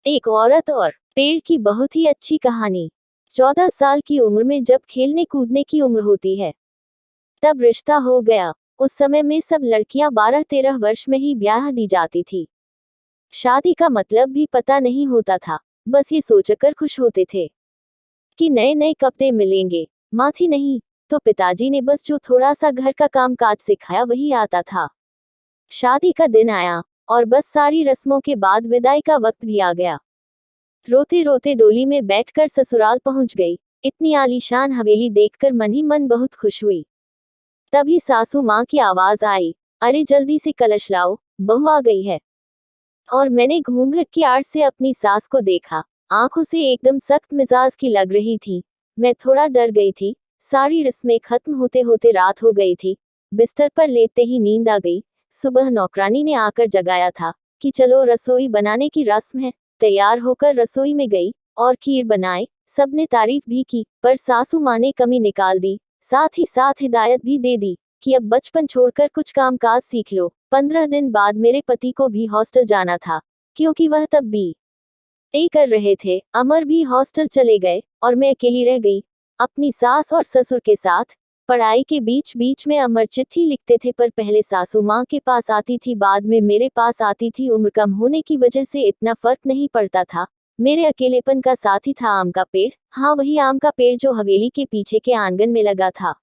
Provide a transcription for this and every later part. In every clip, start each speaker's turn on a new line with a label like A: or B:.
A: एक औरत और पेड़ की बहुत ही अच्छी कहानी। 14 साल की उम्र में जब खेलने कूदने की उम्र होती है तब रिश्ता हो गया। उस समय में सब लड़कियां 12-13 वर्ष में ही ब्याह दी जाती थी। शादी का मतलब भी पता नहीं होता था, बस ये सोचकर खुश होते थे कि नए नए कपड़े मिलेंगे। माँ थी नहीं तो पिताजी ने बस जो थोड़ा सा घर का काम काज सिखाया वही आता था। शादी का दिन आया और बस सारी रस्मों के बाद विदाई का वक्त भी आ गया। रोते रोते डोली में बैठकर ससुराल पहुंच गई। इतनी आलीशान हवेली देखकर मन ही मन बहुत खुश हुई। तभी सासू माँ की आवाज आई, अरे जल्दी से कलश लाओ, बहू आ गई है। और मैंने घूंघट की आड़ से अपनी सास को देखा। आंखों से एकदम सख्त मिजाज की लग रही थी। मैं थोड़ा डर गई थी। सारी रस्में खत्म होते होते रात हो गई थी। बिस्तर पर लेटते ही नींद आ गई। सुबह नौकरानी ने आकर जगाया था कि चलो रसोई बनाने की रस्म है। तैयार होकर रसोई में गई और खीर बनाए। सबने तारीफ भी की, पर सासू माँ ने कमी निकाल दी। साथ ही साथ हिदायत भी दे दी कि अब बचपन छोड़कर कुछ काम काज सीख लो। 15 दिन बाद मेरे पति को भी हॉस्टल जाना था, क्योंकि वह तब BA कर रहे थे। अमर भी हॉस्टल चले गए और मैं अकेली रह गई अपनी सास और ससुर के साथ। पढ़ाई के बीच बीच में अमर चिट्ठी लिखते थे, पर पहले सासू माँ के पास आती थी, बाद में मेरे पास आती थी। उम्र कम होने की वजह से इतना फर्क नहीं पड़ता था। मेरे अकेलेपन का साथी था आम का पेड़। हाँ, वही आम का पेड़ जो हवेली के पीछे के आंगन में लगा था।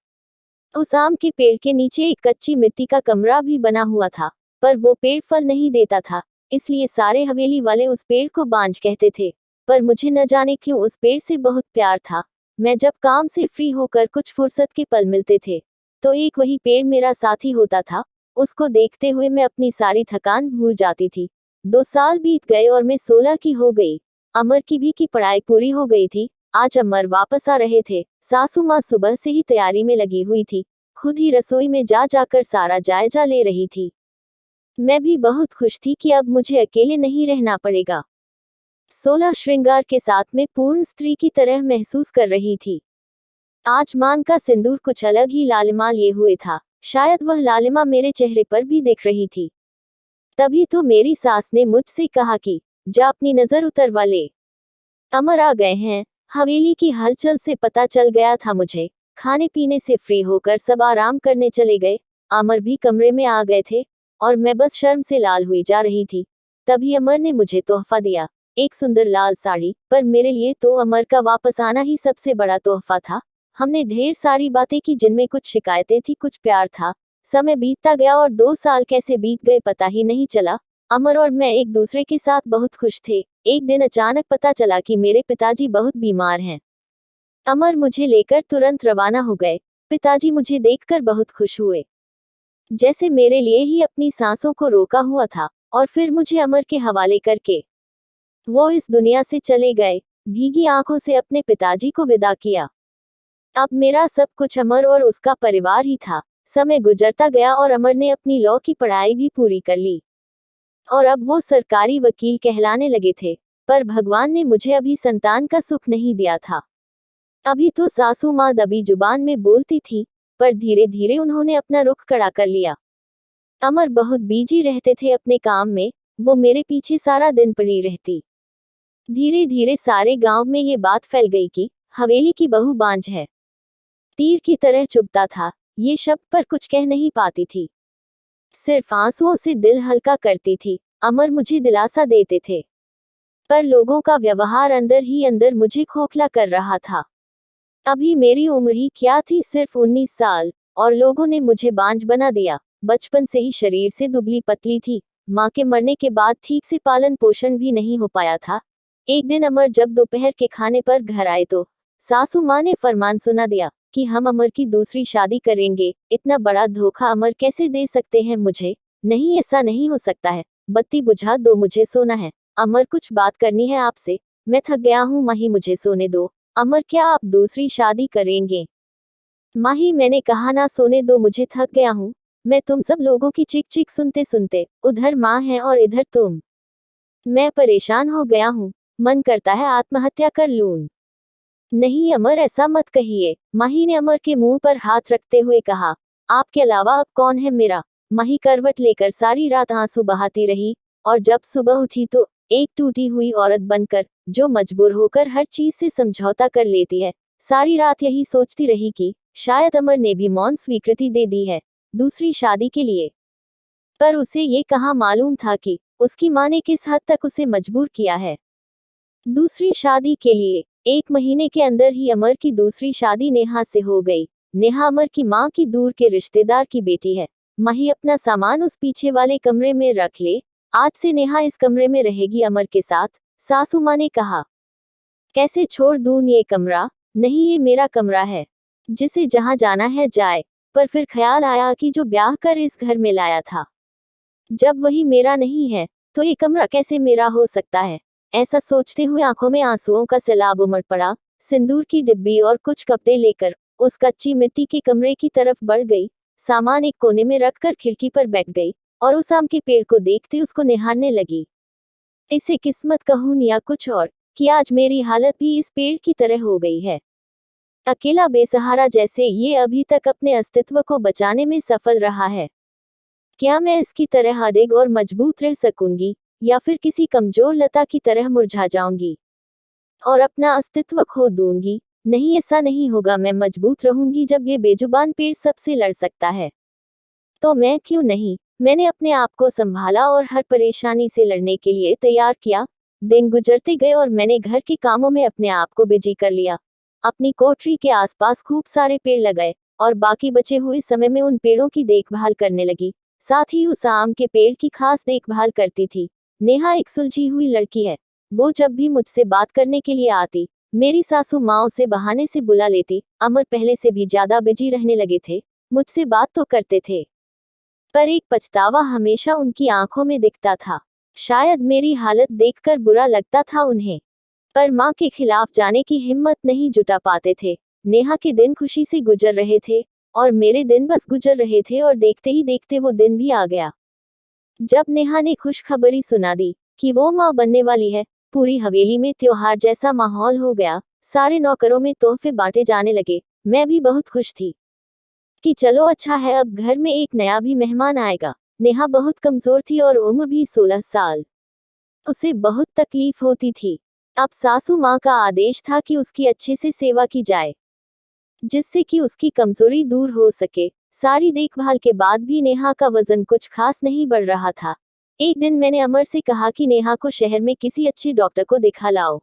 A: उस आम के पेड़ के नीचे एक कच्ची मिट्टी का कमरा भी बना हुआ था, पर वो पेड़ फल नहीं देता था, इसलिए सारे हवेली वाले उस पेड़ को बांझ कहते थे। पर मुझे न जाने क्यों उस पेड़ से बहुत प्यार था। मैं जब काम से फ्री होकर कुछ फुर्सत के पल मिलते थे तो एक वही पेड़ मेरा साथी होता था। उसको देखते हुए मैं अपनी सारी थकान भूल जाती थी। 2 साल बीत गए और मैं 16 की हो गई। अमर की भी की पढ़ाई पूरी हो गई थी। आज अमर वापस आ रहे थे। सासू माँ सुबह से ही तैयारी में लगी हुई थी। खुद ही रसोई में जा जाकर सारा जायजा ले रही थी। मैं भी बहुत खुश थी कि अब मुझे अकेले नहीं रहना पड़ेगा। 16 श्रृंगार के साथ में पूर्ण स्त्री की तरह महसूस कर रही थी। आज मान का सिंदूर कुछ अलग ही लालिमा लिए हुए था। शायद वह लालिमा मेरे चेहरे पर भी दिख रही थी। तभी तो मेरी सास ने मुझसे कहा कि जा अपनी नजर उतरवा ले, अमर आ गए हैं। हवेली की हलचल से पता चल गया था मुझे। खाने पीने से फ्री होकर सब आराम करने चले गए। अमर भी कमरे में आ गए थे और मैं बस शर्म से लाल हुई जा रही थी। तभी अमर ने मुझे तोहफा दिया, एक सुंदर लाल साड़ी। पर मेरे लिए तो अमर का वापस आना ही सबसे बड़ा तोहफा था। हमने ढेर सारी बातें की जिनमें कुछ शिकायतें थी, कुछ प्यार था। समय बीतता गया और 2 साल कैसे बीत गए पता ही नहीं चला। अमर और मैं एक दूसरे के साथ बहुत खुश थे। एक दिन अचानक पता चला कि मेरे पिताजी बहुत बीमार हैं। अमर मुझे लेकर तुरंत रवाना हो गए। पिताजी मुझे देखकर बहुत खुश हुए, जैसे मेरे लिए ही अपनी सांसों को रोका हुआ था। और फिर मुझे अमर के हवाले करके वो इस दुनिया से चले गए। भीगी आंखों से अपने पिताजी को विदा किया। अब मेरा सब कुछ अमर और उसका परिवार ही था। समय गुजरता गया और अमर ने अपनी लॉ की पढ़ाई भी पूरी कर ली और अब वो सरकारी वकील कहलाने लगे थे। पर भगवान ने मुझे अभी संतान का सुख नहीं दिया था। अभी तो सासू माँ दबी जुबान में बोलती थी, पर धीरे धीरे उन्होंने अपना रुख कड़ा कर लिया। अमर बहुत बिजी रहते थे अपने काम में, वो मेरे पीछे सारा दिन पड़ी रहती। धीरे धीरे सारे गांव में ये बात फैल गई कि हवेली की बहू बांझ है। तीर की तरह चुभता था ये शब्द, पर कुछ कह नहीं पाती थी। सिर्फ आंसुओं से दिल हल्का करती थी। अमर मुझे दिलासा देते थे, पर लोगों का व्यवहार अंदर ही अंदर मुझे खोखला कर रहा था। अभी मेरी उम्र ही क्या थी, सिर्फ 19 साल, और लोगों ने मुझे बांझ बना दिया। बचपन से ही शरीर से दुबली पतली थी। माँ के मरने के बाद ठीक से पालन पोषण भी नहीं हो पाया था। एक दिन अमर जब दोपहर के खाने पर घर आए तो सासू माँ ने फरमान सुना दिया कि हम अमर की दूसरी शादी करेंगे। इतना बड़ा धोखा अमर कैसे दे सकते हैं मुझे? नहीं, ऐसा नहीं हो सकता है। बत्ती बुझा दो, मुझे सोना है। अमर, कुछ बात करनी है आपसे। मैं थक गया हूँ माही, मुझे सोने दो। अमर, क्या आप दूसरी शादी करेंगे? माही, मैंने कहा ना सोने दो, मुझे थक गया हूँ। मैं तुम सब लोगों की चिक चिक सुनते सुनते, उधर माँ है और इधर तुम। मैं परेशान हो गया हूँ। मन करता है आत्महत्या कर लूं। नहीं अमर, ऐसा मत कहिए। माही ने अमर के मुंह पर हाथ रखते हुए कहा, आपके अलावा अब कौन है मेरा? माही करवट लेकर सारी रात आंसू बहाती रही और जब सुबह उठी तो एक टूटी हुई औरत बनकर, जो मजबूर होकर हर चीज से समझौता कर लेती है। सारी रात यही सोचती रही कि शायद अमर ने भी मौन स्वीकृति दे दी है दूसरी शादी के लिए। पर उसे ये कहाँ मालूम था कि उसकी माँ ने किस हद तक उसे मजबूर किया है दूसरी शादी के लिए। 1 महीने के अंदर ही अमर की दूसरी शादी नेहा से हो गई। नेहा अमर की माँ की दूर के रिश्तेदार की बेटी है। माही अपना सामान उस पीछे वाले कमरे में रख ले, आज से नेहा इस कमरे में रहेगी अमर के साथ। सासू माँ ने कहा, कैसे छोड़ दूं ये कमरा? नहीं, ये मेरा कमरा है, जिसे जहाँ जाना है जाए। पर फिर ख्याल आया कि जो ब्याह कर इस घर में लाया था, जब वही मेरा नहीं है तो ये कमरा कैसे मेरा हो सकता है? ऐसा सोचते हुए आंखों में आंसुओं का सैलाब उमड़ पड़ा। सिंदूर की डिब्बी और कुछ कपड़े लेकर उस कच्ची मिट्टी के कमरे की तरफ बढ़ गई। सामान एक कोने में रखकर खिड़की पर बैठ गई और उस आम के पेड़ को देखते उसको निहारने लगी। इसे किस्मत कहूं या कुछ और, कि आज मेरी हालत भी इस पेड़ की तरह हो गई है। अकेला बेसहारा जैसे ये अभी तक अपने अस्तित्व को बचाने में सफल रहा है। क्या मैं इसकी तरह अडिग और मजबूत रह सकूंगी, या फिर किसी कमजोर लता की तरह मुरझा जाऊंगी और अपना अस्तित्व खो दूंगी? नहीं, ऐसा नहीं होगा। मैं मजबूत रहूंगी। जब ये बेजुबान पेड़ सबसे लड़ सकता है तो मैं क्यों नहीं? मैंने अपने आप को संभाला और हर परेशानी से लड़ने के लिए तैयार किया। दिन गुजरते गए और मैंने घर के कामों में अपने आप को बिजी कर लिया। अपनी कोठरी के आसपास खूब सारे पेड़ लगाए और बाकी बचे हुए समय में उन पेड़ों की देखभाल करने लगी। साथ ही उस आम के पेड़ की खास देखभाल करती थी। नेहा एक सुलझी हुई लड़की है। वो जब भी मुझसे बात करने के लिए आती, मेरी सासू माँ उसे बहाने से बुला लेती। अमर पहले से भी ज्यादा बिजी रहने लगे थे। मुझसे बात तो करते थे, पर एक पछतावा हमेशा उनकी आंखों में दिखता था। शायद मेरी हालत देखकर बुरा लगता था उन्हें, पर माँ के खिलाफ जाने की हिम्मत नहीं जुटा पाते थे। नेहा के दिन खुशी से गुजर रहे थे और मेरे दिन बस गुजर रहे थे, और देखते ही देखते वो दिन भी आ गया जब नेहा ने खुशखबरी सुना दी कि वो माँ बनने वाली है। पूरी हवेली में त्योहार जैसा माहौल हो गया। सारे नौकरों में तोहफे बांटे जाने लगे। मैं भी बहुत खुश थी कि चलो अच्छा है, अब घर में एक नया भी मेहमान आएगा। नेहा बहुत कमजोर थी और उम्र भी 16 साल। उसे बहुत तकलीफ होती थी। अब सासू माँ का आदेश था कि उसकी अच्छे से सेवा की जाए, जिससे कि उसकी कमजोरी दूर हो सके। सारी देखभाल के बाद भी नेहा का वजन कुछ खास नहीं बढ़ रहा था। एक दिन मैंने अमर से कहा कि नेहा को शहर में किसी अच्छे डॉक्टर को दिखा लाओ,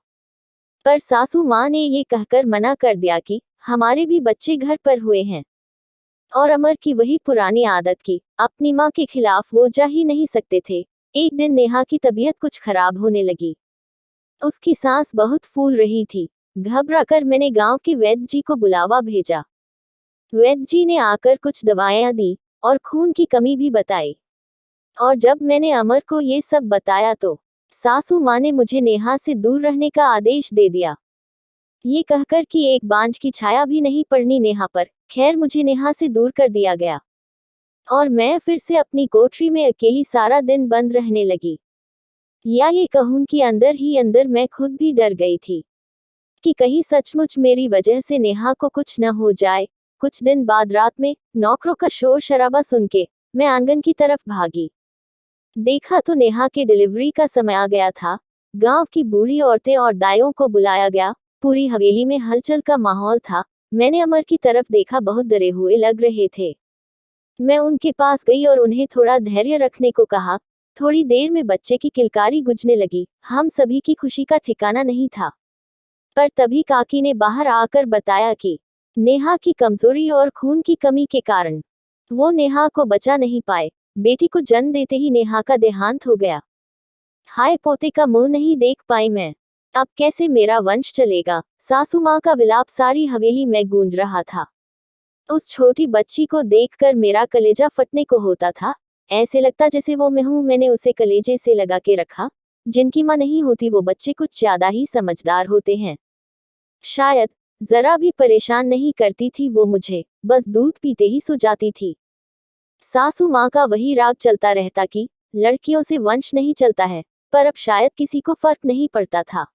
A: पर सासू माँ ने ये कहकर मना कर दिया कि हमारे भी बच्चे घर पर हुए हैं। और अमर की वही पुरानी आदत की अपनी माँ के खिलाफ वो जा ही नहीं सकते थे। एक दिन नेहा की तबीयत कुछ खराब होने लगी। उसकी सांस बहुत फूल रही थी। घबराकर मैंने गांव के वैद्य जी को बुलावा भेजा। वैद्य जी ने आकर कुछ दवाएं दी और खून की कमी भी बताई। और जब मैंने अमर को ये सब बताया तो सासू माँ ने मुझे नेहा से दूर रहने का आदेश दे दिया, ये कहकर कि एक बांझ की छाया भी नहीं पड़नी नेहा पर। खैर, मुझे नेहा से दूर कर दिया गया और मैं फिर से अपनी कोठरी में अकेली सारा दिन बंद रहने लगी। या ये कहूं कि अंदर ही अंदर मैं खुद भी डर गई थी कि कहीं सचमुच मेरी वजह से नेहा को कुछ न हो जाए। कुछ दिन बाद रात में नौकरों का शोर शराबा सुन के मैं आंगन की तरफ भागी। देखा तो नेहा के डिलीवरी का समय आ गया था। गांव की बूढ़ी औरतें और दाइयों को बुलाया गया। पूरी हवेली में हलचल का माहौल था। मैंने अमर की तरफ देखा, बहुत डरे हुए लग रहे थे। मैं उनके पास गई और उन्हें थोड़ा धैर्य रखने को कहा। थोड़ी देर में बच्चे की किलकारी गूंजने लगी। हम सभी की खुशी का ठिकाना नहीं था। पर तभी काकी ने बाहर आकर बताया कि नेहा की कमजोरी और खून की कमी के कारण वो नेहा को बचा नहीं पाए। बेटी को जन्म देते ही नेहा का देहांत हो गया। हाय, पोते का मुंह नहीं देख पाई मैं। अब कैसे मेरा वंश चलेगा? सासू माँ का विलाप सारी हवेली में गूंज रहा था। उस छोटी बच्ची को देखकर मेरा कलेजा फटने को होता था। ऐसे लगता जैसे वो मैं हूं। मैंने उसे कलेजे से लगा के रखा। जिनकी माँ नहीं होती वो बच्चे कुछ ज्यादा ही समझदार होते हैं। शायद जरा भी परेशान नहीं करती थी वो मुझे, बस दूध पीते ही सो जाती थी। सासू माँ का वही राग चलता रहता कि लड़कियों से वंश नहीं चलता है, पर अब शायद किसी को फर्क नहीं पड़ता था।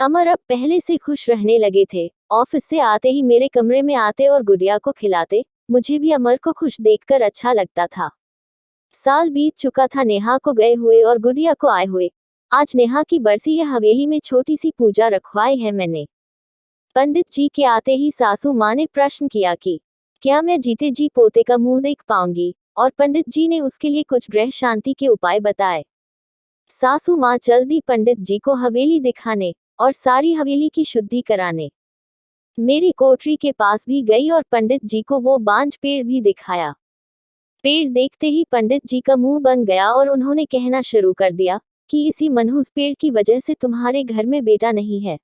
A: अमर अब पहले से खुश रहने लगे थे। ऑफिस से आते ही मेरे कमरे में आते और गुड़िया को खिलाते। मुझे भी अमर को खुश देखकर अच्छा लगता था। साल बीत चुका था नेहा को गए हुए और गुड़िया को आए हुए। आज नेहा की बरसी है, हवेली में छोटी सी पूजा रखवाई है मैंने। पंडित जी के आते ही सासू माँ ने प्रश्न किया कि क्या मैं जीते जी पोते का मुंह देख पाऊंगी, और पंडित जी ने उसके लिए कुछ ग्रह शांति के उपाय बताए। सासू माँ चल दी पंडित जी को हवेली दिखाने और सारी हवेली की शुद्धि कराने। मेरी कोठरी के पास भी गई और पंडित जी को वो बांज पेड़ भी दिखाया। पेड़ देखते ही पंडित जी का मुंह बन गया और उन्होंने कहना शुरू कर दिया कि इसी मनहूस पेड़ की वजह से तुम्हारे घर में बेटा नहीं है।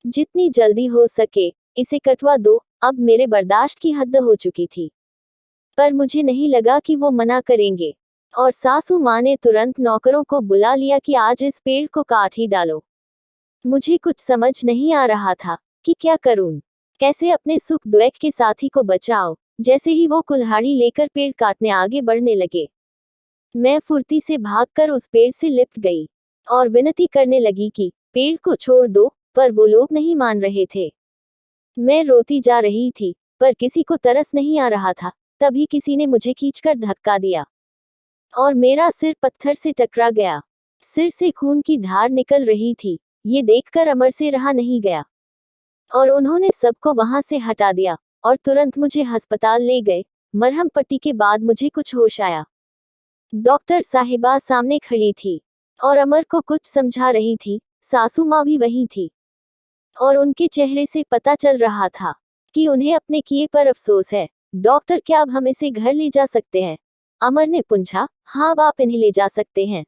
A: जितनी जल्दी हो सके इसे कटवा दो। अब मेरे बर्दाश्त की हद हो चुकी थी, पर मुझे नहीं लगा कि वो मना करेंगे, और सासू माँ ने तुरंत नौकरों को बुला लिया कि आज इस पेड़ को काट ही डालो। मुझे कुछ समझ नहीं आ रहा था कि क्या करूं, कैसे अपने सुख दुख के साथी को बचाओ। जैसे ही वो कुल्हाड़ी लेकर पेड़ काटने आगे बढ़ने लगे, मैं फुर्ती से भागकर उस पेड़ से लिपट गई और विनती करने लगी कि पेड़ को छोड़ दो, पर वो लोग नहीं मान रहे थे। मैं रोती जा रही थी, पर किसी को तरस नहीं आ रहा था। तभी किसी ने मुझे खींचकर धक्का दिया और मेरा सिर पत्थर से टकरा गया। सिर से खून की धार निकल रही थी। ये देखकर अमर से रहा नहीं गया और उन्होंने सबको वहां से हटा दिया और तुरंत मुझे अस्पताल ले गए। मरहम पट्टी के बाद मुझे कुछ होश आया। डॉक्टर साहिबा सामने खड़ी थी और अमर को कुछ समझा रही थी। सासू माँ भी वहीं थी और उनके चेहरे से पता चल रहा था कि उन्हें अपने किए पर अफसोस है। डॉक्टर, क्या अब हम इसे घर ले जा सकते हैं? अमर ने पूछा। हाँ, अब आप इन्हें ले जा सकते हैं,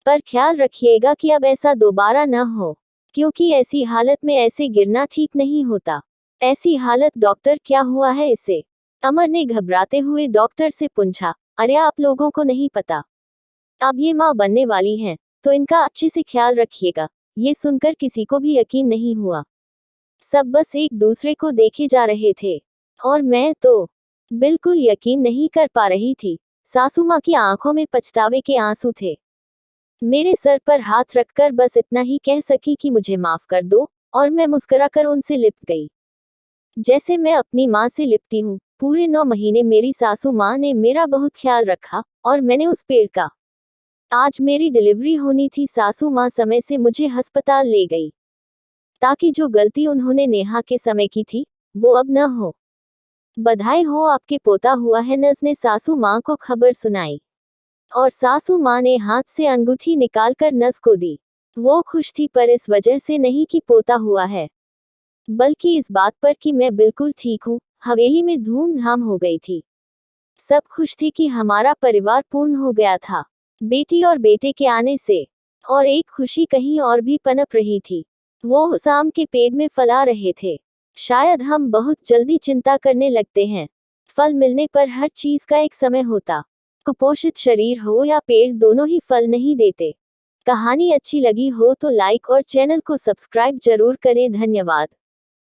A: पर ख्याल रखिएगा कि अब ऐसा दोबारा न हो, क्योंकि ऐसी हालत में ऐसे गिरना ठीक नहीं होता। ऐसी हालत? डॉक्टर, क्या हुआ है इसे? अमर ने घबराते हुए डॉक्टर से पूछा। अरे, आप लोगों को नहीं पता, अब ये माँ बनने वाली हैं, तो इनका अच्छे से ख्याल रखिएगा। ये सुनकर किसी को भी यकीन नहीं हुआ। सब बस एक दूसरे को देखे जा रहे थे और मैं तो बिल्कुल यकीन नहीं कर पा रही थी। सासू माँ की आंखों में पछतावे के आंसू थे। मेरे सर पर हाथ रखकर बस इतना ही कह सकी कि मुझे माफ कर दो, और मैं मुस्कुराकर उनसे लिपट गई, जैसे मैं अपनी माँ से लिपटी हूँ। पूरे 9 महीने मेरी सासू माँ ने मेरा बहुत ख्याल रखा और मैंने उस पेड़ का। आज मेरी डिलीवरी होनी थी। सासू माँ समय से मुझे अस्पताल ले गई, ताकि जो गलती उन्होंने नेहा के समय की थी वो अब न हो। बधाई हो, आपके पोता हुआ है। नर्स ने सासू माँ को खबर सुनाई और सासू माँ ने हाथ से अंगूठी निकालकर नर्स को दी। वो खुश थी, पर इस वजह से नहीं कि पोता हुआ है, बल्कि इस बात पर कि मैं बिल्कुल ठीक हूँ। हवेली में धूमधाम हो गई थी। सब खुश थे कि हमारा परिवार पूर्ण हो गया था बेटी और बेटे के आने से, और एक खुशी कहीं और भी पनप रही थी। वो शाम के पेड़ में फला रहे थे। शायद हम बहुत जल्दी चिंता करने लगते हैं। फल मिलने पर हर चीज का एक समय होता। कुपोषित शरीर हो या पेड़, दोनों ही फल नहीं देते। कहानी अच्छी लगी हो तो लाइक और चैनल को सब्सक्राइब जरूर करें। धन्यवाद।